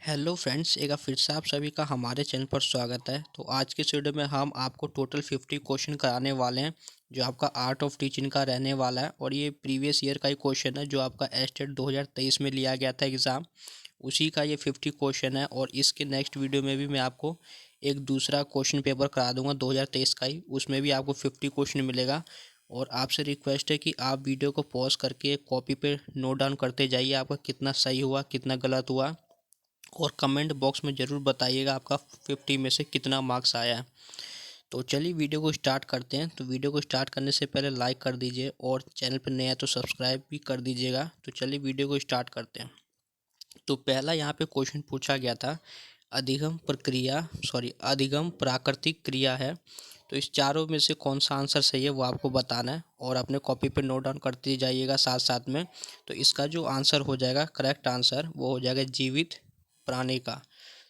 Hello friends, एक बार फिर से आप सभी का हमारे चैनल पर स्वागत है। तो आज के इस वीडियो में हम आपको टोटल 50 क्वेश्चन कराने वाले हैं, जो आपका आर्ट ऑफ टीचिंग का रहने वाला है। और ये प्रीवियस ईयर का ही क्वेश्चन है, जो आपका एस्टेट 2023 में लिया गया था एग्ज़ाम, उसी का ये 50 क्वेश्चन है। और इसके नेक्स्ट वीडियो में भी मैं आपको एक दूसरा क्वेश्चन पेपर करा दूंगा 2023 का ही, उसमें भी आपको 50 क्वेश्चन मिलेगा। और आपसे रिक्वेस्ट है कि आप वीडियो को पॉज करके एक कॉपी पे नोट डाउन करते जाइए, आपका कितना सही हुआ कितना गलत हुआ। और कमेंट बॉक्स में ज़रूर बताइएगा आपका 50 में से कितना मार्क्स आया है। तो चलिए वीडियो को स्टार्ट करते हैं। तो वीडियो को स्टार्ट करने से पहले लाइक कर दीजिए, और चैनल पर नया है तो सब्सक्राइब भी कर दीजिएगा। तो चलिए वीडियो को स्टार्ट करते हैं। तो पहला यहाँ पे क्वेश्चन पूछा गया था, अधिगम प्राकृतिक क्रिया है। तो इस चारों में से कौन सा आंसर सही है वो आपको बताना है, और अपने कॉपी पे नोट डाउन करते जाइएगा साथ साथ में। तो इसका जो आंसर हो जाएगा, करेक्ट आंसर, वो हो जाएगा जीवित प्राणी का।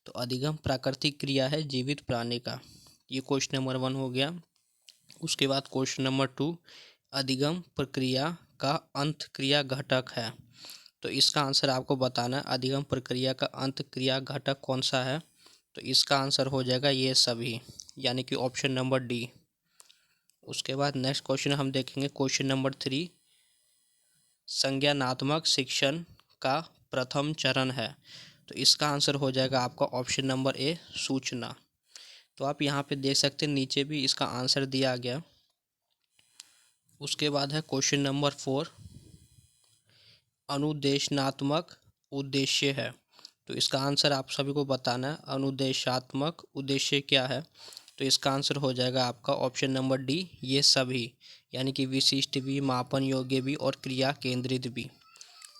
तो अधिगम प्राकृतिक क्रिया है जीवित प्राणी का। ये क्वेश्चन नंबर 1 हो गया। उसके बाद क्वेश्चन नंबर 2, अधिगम प्रक्रिया का अंत क्रिया घटक है। तो इसका आंसर आपको बताना है, अधिगम प्रक्रिया का अंत क्रिया घटक कौन सा है। तो इसका आंसर हो जाएगा ये सभी, यानी कि ऑप्शन नंबर डी। उसके बाद नेक्स्ट क्वेश्चन हम देखेंगे, क्वेश्चन नंबर 3, संज्ञानात्मक शिक्षण का प्रथम चरण है। तो इसका आंसर हो जाएगा आपका ऑप्शन नंबर ए, सूचना। तो आप यहाँ पे देख सकते हैं, नीचे भी इसका आंसर दिया गया। उसके बाद है क्वेश्चन नंबर 4, अनुदेशनात्मक उद्देश्य है। तो इसका आंसर आप सभी को बताना है, अनुदेशात्मक उद्देश्य क्या है। तो इसका आंसर हो जाएगा आपका ऑप्शन नंबर डी, ये सभी, यानी कि विशिष्ट भी, मापन योग्य भी और क्रिया केंद्रित भी।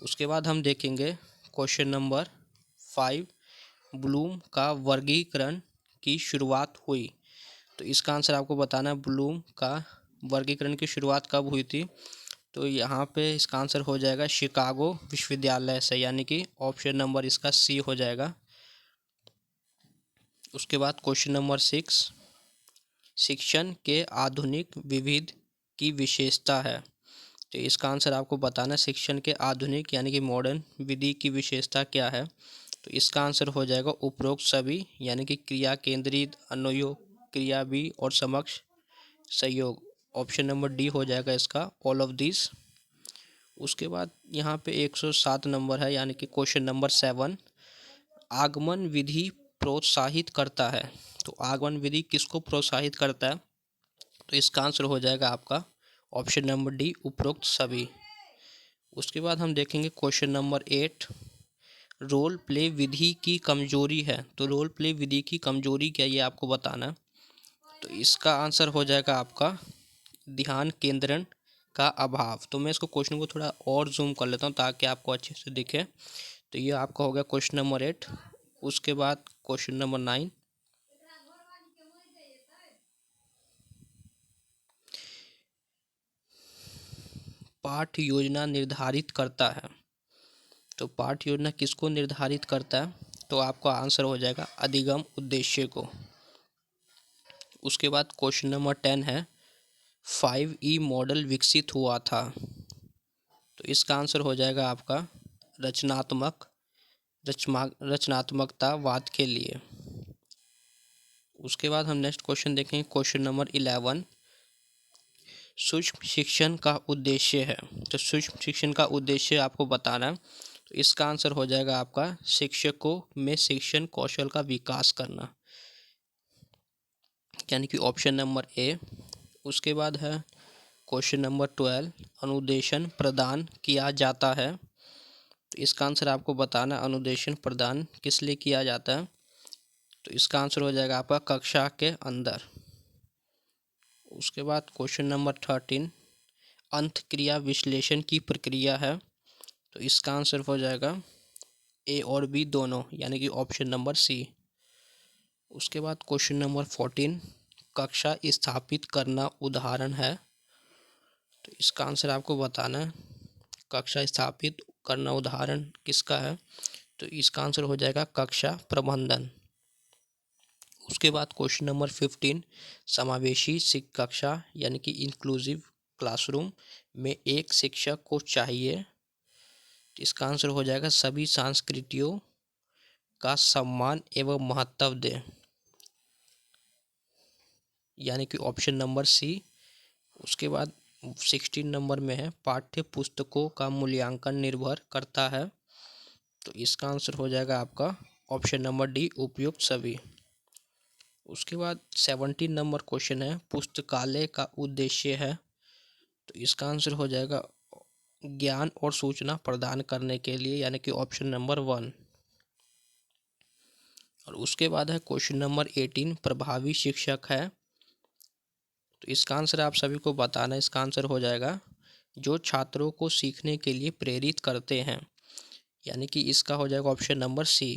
उसके बाद हम देखेंगे क्वेश्चन नंबर 5, ब्लूम का वर्गीकरण की शुरुआत हुई। तो इसका आंसर आपको बताना है, ब्लूम का वर्गीकरण की शुरुआत कब हुई थी। तो यहाँ पे इसका आंसर हो जाएगा शिकागो विश्वविद्यालय से, यानी कि ऑप्शन नंबर इसका सी हो जाएगा। उसके बाद क्वेश्चन नंबर 6, शिक्षण के आधुनिक विविध की विशेषता है। तो इसका आंसर आपको बताना है, शिक्षण के आधुनिक यानी कि मॉडर्न विधि की विशेषता क्या है। तो इसका आंसर हो जाएगा उपरोक्त सभी, यानी कि क्रिया केंद्रित, अनुयोग, क्रिया भी और समक्ष सहयोग। ऑप्शन नंबर डी हो जाएगा इसका, ऑल ऑफ दिस। उसके बाद यहाँ पे 107 नंबर है, यानी कि क्वेश्चन नंबर 7, आगमन विधि प्रोत्साहित करता है। तो आगमन विधि किसको प्रोत्साहित करता है। तो इसका आंसर हो जाएगा आपका ऑप्शन नंबर डी, उपरोक्त सभी। उसके बाद हम देखेंगे क्वेश्चन नंबर 8, रोल प्ले विधि की कमजोरी है। तो रोल प्ले विधि की कमजोरी क्या, ये आपको बताना है। तो इसका आंसर हो जाएगा आपका ध्यान केंद्रण का अभाव। तो मैं इसको क्वेश्चन को थोड़ा और जूम कर लेता हूँ ताकि आपको अच्छे से दिखे। तो ये आपका हो गया क्वेश्चन नंबर 8। उसके बाद क्वेश्चन नंबर 9, पाठ योजना निर्धारित करता है। तो पाठ योजना किसको निर्धारित करता है। तो आपका आंसर हो जाएगा अधिगम उद्देश्य को। उसके बाद क्वेश्चन नंबर 10 है, 5E मॉडल विकसित हुआ था। तो इसका आंसर हो जाएगा आपका रचनात्मकतावाद के लिए। उसके बाद हम नेक्स्ट क्वेश्चन देखेंगे, क्वेश्चन नंबर 11, सूक्ष्म शिक्षण का उद्देश्य है। तो सूक्ष्म शिक्षण का उद्देश्य आपको बताना है। तो इसका आंसर हो जाएगा आपका शिक्षकों में शिक्षण कौशल का विकास करना, यानी कि ऑप्शन नंबर ए। उसके बाद है क्वेश्चन नंबर 12, अनुदेशन प्रदान किया जाता है। तो इसका आंसर आपको बताना, अनुदेशन प्रदान किस लिए किया जाता है। तो इसका आंसर हो जाएगा आपका कक्षा के अंदर। उसके बाद क्वेश्चन नंबर 13, अंतःक्रिया विश्लेषण की प्रक्रिया है। तो इसका आंसर हो जाएगा ए और बी दोनों, यानी कि ऑप्शन नंबर सी। उसके बाद क्वेश्चन नंबर 14, कक्षा स्थापित करना उदाहरण है। तो इसका आंसर आपको बताना है, कक्षा स्थापित करना उदाहरण किसका है। तो इसका आंसर हो जाएगा कक्षा प्रबंधन। उसके बाद क्वेश्चन नंबर 15, समावेशी कक्षा यानी कि इंक्लूसिव क्लासरूम में एक शिक्षक को चाहिए। तो इसका आंसर हो जाएगा सभी संस्कृतियों का सम्मान एवं महत्व दें, यानी कि ऑप्शन नंबर सी। उसके बाद 16 नंबर में है पाठ्य पुस्तकों का मूल्यांकन निर्भर करता है, तो इसका आंसर हो जाएगा आपका ऑप्शन नंबर डी, उपयुक्त सभी। उसके बाद 17 नंबर क्वेश्चन है पुस्तकालय का उद्देश्य है, तो इसका आंसर हो जाएगा ज्ञान और सूचना प्रदान करने के लिए, यानी कि ऑप्शन नंबर 1। और उसके बाद है क्वेश्चन नंबर 18 प्रभावी शिक्षक है, तो इसका आंसर आप सभी को बताना है। इसका आंसर हो जाएगा जो छात्रों को सीखने के लिए प्रेरित करते हैं, यानी कि इसका हो जाएगा ऑप्शन नंबर सी।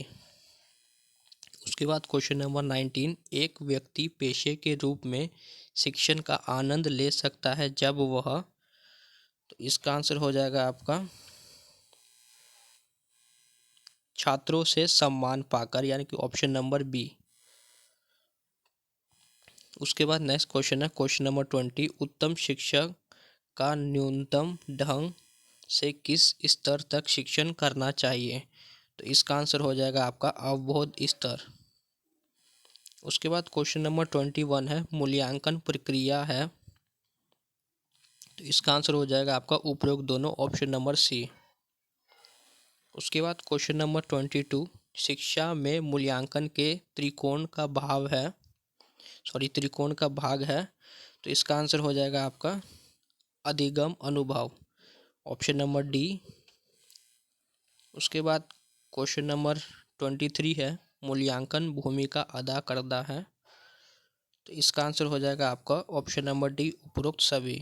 उसके बाद क्वेश्चन नंबर 19 एक व्यक्ति पेशे के रूप में शिक्षण का आनंद ले सकता है जब वह, तो इसका आंसर हो जाएगा आपका छात्रों से सम्मान पाकर, यानी कि ऑप्शन नंबर बी। उसके बाद नेक्स्ट क्वेश्चन है क्वेश्चन नंबर 20 उत्तम शिक्षक का न्यूनतम ढंग से किस स्तर तक शिक्षण करना चाहिए, तो इसका आंसर हो जाएगा आपका अवबोध स्तर। उसके बाद क्वेश्चन नंबर 21 है मूल्यांकन प्रक्रिया है, तो इसका आंसर हो जाएगा आपका उपरोक्त दोनों, ऑप्शन नंबर सी। उसके बाद क्वेश्चन नंबर 22 शिक्षा में मूल्यांकन के त्रिकोण का भाग है, तो इसका आंसर हो जाएगा आपका अधिगम अनुभव, ऑप्शन नंबर डी। उसके बाद क्वेश्चन नंबर 23 है मूल्यांकन भूमिका अदा करता है, तो इसका आंसर हो जाएगा आपका ऑप्शन नंबर डी, उपरोक्त सभी।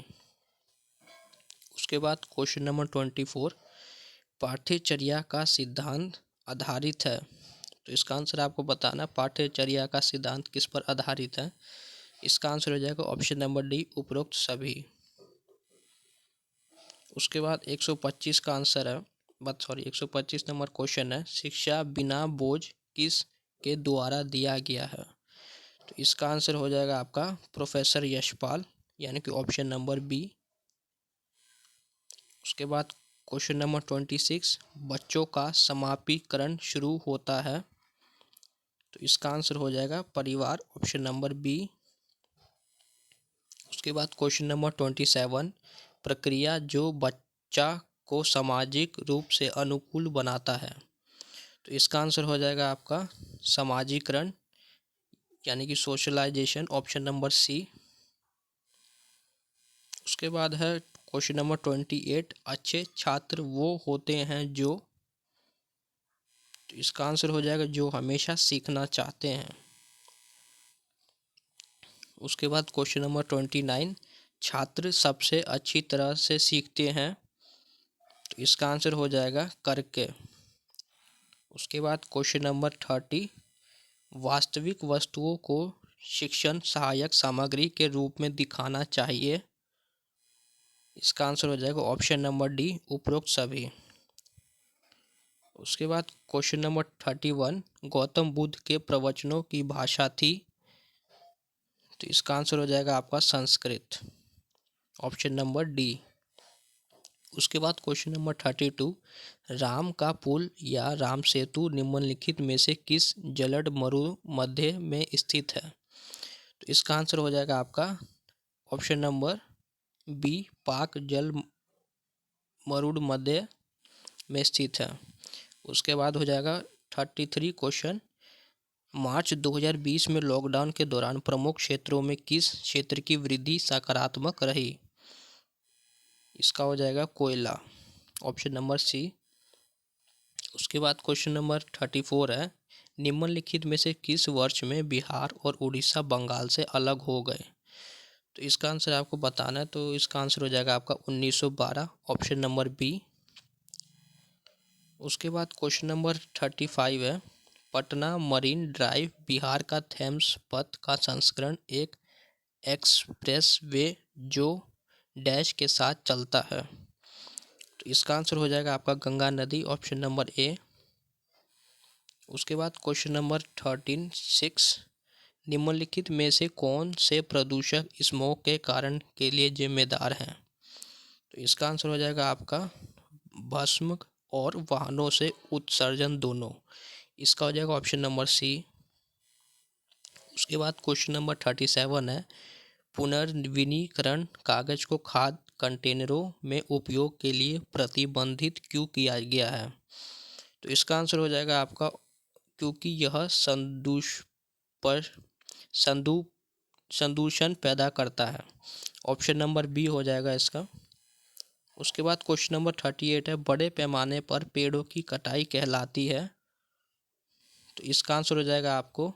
उसके बाद क्वेश्चन नंबर 24 पाठ्यचर्या का सिद्धांत आधारित है, तो इसका आंसर आपको बताना पाठ्यचर्या का सिद्धांत किस पर आधारित है, इसका आंसर हो जाएगा ऑप्शन नंबर डी, उपरोक्त सभी। उसके बाद 125 का आंसर है 125 नंबर क्वेश्चन है शिक्षा बिना बोझ किस के द्वारा दिया गया है, तो इसका आंसर हो जाएगा आपका प्रोफेसर यशपाल, यानी कि ऑप्शन नंबर बी। उसके बाद क्वेश्चन नंबर 26 बच्चों का समापीकरण शुरू होता है, तो इसका आंसर हो जाएगा परिवार, ऑप्शन नंबर बी। उसके बाद क्वेश्चन नंबर 27 प्रक्रिया जो बच्चा को सामाजिक रूप से अनुकूल बनाता है, तो इसका आंसर हो जाएगा आपका समाजीकरण, यानी कि सोशलाइजेशन, ऑप्शन नंबर सी। उसके बाद है क्वेश्चन नंबर 28 अच्छे छात्र वो होते हैं जो, तो इसका आंसर हो जाएगा जो हमेशा सीखना चाहते हैं। उसके बाद क्वेश्चन नंबर 29 छात्र सबसे अच्छी तरह से सीखते हैं, तो इसका आंसर हो जाएगा करके। उसके बाद क्वेश्चन नंबर 30 वास्तविक वस्तुओं को शिक्षण सहायक सामग्री के रूप में दिखाना चाहिए, इसका आंसर हो जाएगा ऑप्शन नंबर डी, उपरोक्त सभी। उसके बाद क्वेश्चन नंबर 31 गौतम बुद्ध के प्रवचनों की भाषा थी, तो इसका आंसर हो जाएगा आपका संस्कृत, ऑप्शन नंबर डी। उसके बाद क्वेश्चन नंबर 32 राम का पुल या राम सेतु निम्नलिखित में से किस जलद मरु मध्य में स्थित है, तो इसका आंसर हो जाएगा आपका ऑप्शन नंबर बी, पाक जल मरुड़ मध्य में स्थित है। उसके बाद हो जाएगा 33 क्वेश्चन मार्च 2020 में लॉकडाउन के दौरान प्रमुख क्षेत्रों में किस क्षेत्र की वृद्धि सकारात्मक रही, इसका हो जाएगा कोयला, ऑप्शन नंबर सी। उसके बाद क्वेश्चन नंबर 34 है निम्नलिखित में से किस वर्ष में बिहार और उड़ीसा बंगाल से अलग हो गए, तो इसका आंसर आपको बताना है, तो इसका आंसर हो जाएगा आपका 1912, ऑप्शन नंबर बी। उसके बाद क्वेश्चन नंबर 35 है पटना मरीन ड्राइव बिहार का थेम्स पथ का संस्करण एक एक्सप्रेस वे जो डैश के साथ चलता है, तो इसका आंसर हो जाएगा आपका गंगा नदी, ऑप्शन नंबर ए। उसके बाद क्वेश्चन नंबर 6 निम्नलिखित में से कौन से प्रदूषक स्मोक के कारण के लिए जिम्मेदार हैं, तो इसका आंसर हो जाएगा आपका भस्म और वाहनों से उत्सर्जन दोनों, इसका हो जाएगा ऑप्शन नंबर सी। उसके बाद क्वेश्चन नंबर 37 है, पुनर्नवीनीकरण कागज को खाद्य कंटेनरों में उपयोग के लिए प्रतिबंधित क्यों किया गया है? तो इसका आंसर हो जाएगा आपका क्योंकि यह पर संदू संदूषण पैदा करता है। ऑप्शन नंबर बी हो जाएगा इसका। उसके बाद क्वेश्चन नंबर 38 है, बड़े पैमाने पर पेड़ों की कटाई कहलाती है। तो इसका आंसर हो जाएगा आपको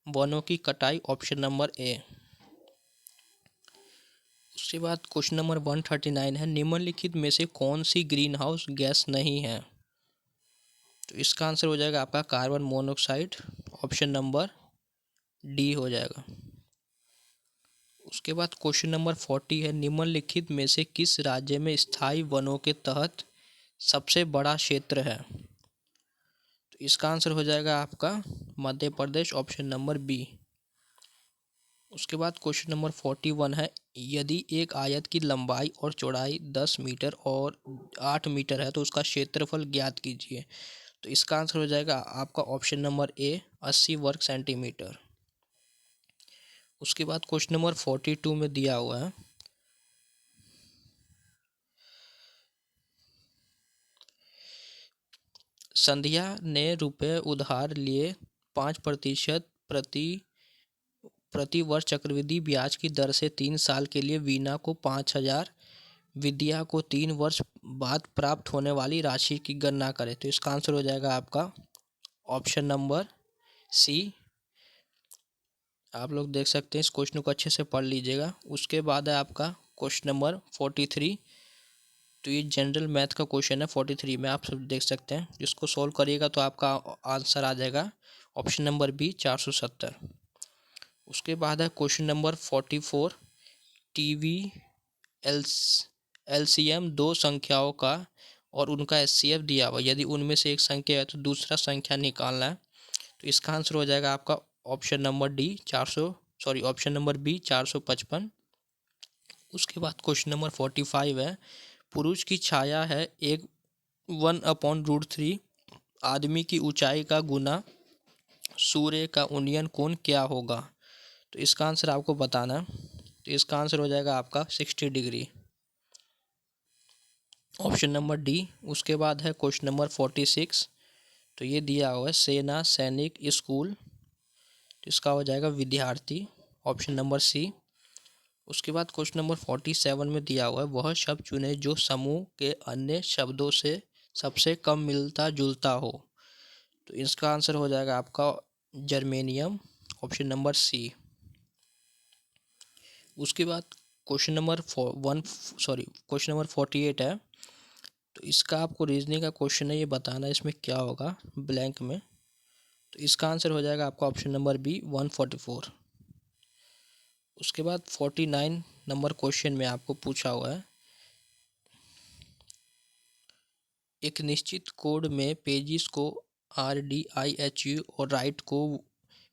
वनों की कटाई, ऑप्शन नंबर ए। उसके बाद क्वेश्चन नंबर 139 है, निम्नलिखित में से कौन सी ग्रीन हाउस गैस नहीं है? तो इसका आंसर हो जाएगा आपका carbon monoxide, option number D हो जाएगा। उसके बाद क्वेश्चन नंबर 40 है, निम्नलिखित में से किस राज्य में स्थायी वनों के तहत सबसे बड़ा क्षेत्र है? तो इसका आंसर हो जाएगा आपका Madhya Pradesh, option number B. उसके बाद क्वेश्चन नंबर 41 है, यदि एक आयत की लंबाई और चौड़ाई 10 मीटर और 8 मीटर है तो उसका क्षेत्रफल ज्ञात कीजिए। तो इसका आंसर हो जाएगा आपका ऑप्शन नंबर ए, 80 वर्ग सेंटीमीटर। उसके बाद क्वेश्चन नंबर 42 में दिया हुआ है, संध्या ने रुपए उधार लिए 5% प्रति वर्ष चक्रवृद्धि ब्याज की दर से 3 साल के लिए वीना को 5,000, विद्या को 3 वर्ष बाद प्राप्त होने वाली राशि की गणना करें। तो इसका आंसर हो जाएगा आपका ऑप्शन नंबर सी। आप लोग देख सकते हैं, इस क्वेश्चन को अच्छे से पढ़ लीजिएगा। उसके बाद है आपका क्वेश्चन नंबर 43। तो ये जनरल मैथ का क्वेश्चन है 43 में, आप सब देख सकते हैं। इसको सॉल्व करिएगा तो आपका आंसर आ जाएगा ऑप्शन नंबर बी, 470। उसके बाद है क्वेश्चन नंबर 44, टीवी एलसीएम दो संख्याओं का और उनका एचसीएफ दिया हुआ, यदि उनमें से एक संख्या है तो दूसरा संख्या निकालना है। तो इसका आंसर हो जाएगा आपका option number D, option number B, 455। उसके बाद क्वेश्चन नंबर 45 है, पुरुष की छाया है एक 1/√3 आदमी की ऊंचाई का गुना सूर्य का उन्नयन कोण क्या होगा? तो इसका आंसर आपको बताना है। तो इसका आंसर हो जाएगा आपका 60 डिग्री, ऑप्शन नंबर डी। उसके बाद है क्वेश्चन नंबर 46। तो ये दिया हुआ है सेना, सैनिक, स्कूल। तो इसका हो जाएगा विद्यार्थी, ऑप्शन नंबर सी। उसके बाद क्वेश्चन नंबर 47 में दिया हुआ है, वह शब्द चुने जो समूह के अन्य शब्दों से सबसे कम मिलता जुलता हो। तो इसका आंसर हो जाएगा आपका जर्मेनियम, ऑप्शन नंबर सी। उसके बाद क्वेश्चन नंबर 48 है। तो इसका आपको रीजनिंग का क्वेश्चन है, ये बताना है इसमें क्या होगा ब्लैंक में। तो इसका आंसर हो जाएगा आपका ऑप्शन नंबर बी, 144। उसके बाद 49 नंबर क्वेश्चन में आपको पूछा हुआ है, एक निश्चित कोड में पेजिस को RDIHU और राइट को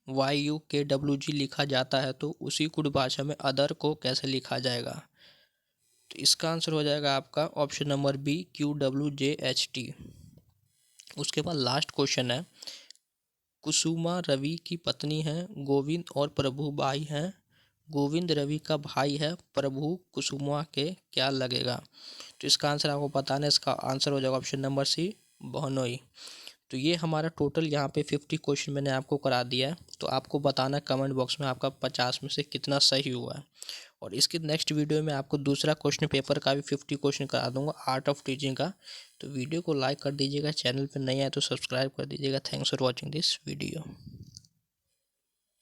YUKWG लिखा जाता है, तो उसी कोड भाषा में अदर को कैसे लिखा जाएगा? तो इसका आंसर हो जाएगा आपका ऑप्शन नंबर बी, QWJHT। उसके बाद लास्ट क्वेश्चन है, कुसुमा रवि की पत्नी है, गोविंद और प्रभु भाई हैं, गोविंद रवि का भाई है, प्रभु कुसुमा के क्या लगेगा? तो इसका आंसर आपको बताना है। इसका आंसर हो जाएगा ऑप्शन नंबर सी, बहनोई। तो ये हमारा टोटल यहाँ पे 50 क्वेश्चन मैंने आपको करा दिया है। तो आपको बताना कमेंट बॉक्स में आपका 50 में से कितना सही हुआ है। और इसके नेक्स्ट वीडियो में आपको दूसरा क्वेश्चन पेपर का भी 50 क्वेश्चन करा दूंगा, आर्ट ऑफ टीचिंग का। तो वीडियो को लाइक कर दीजिएगा, चैनल पर नए आए तो सब्सक्राइब कर दीजिएगा। Thanks for watching this video.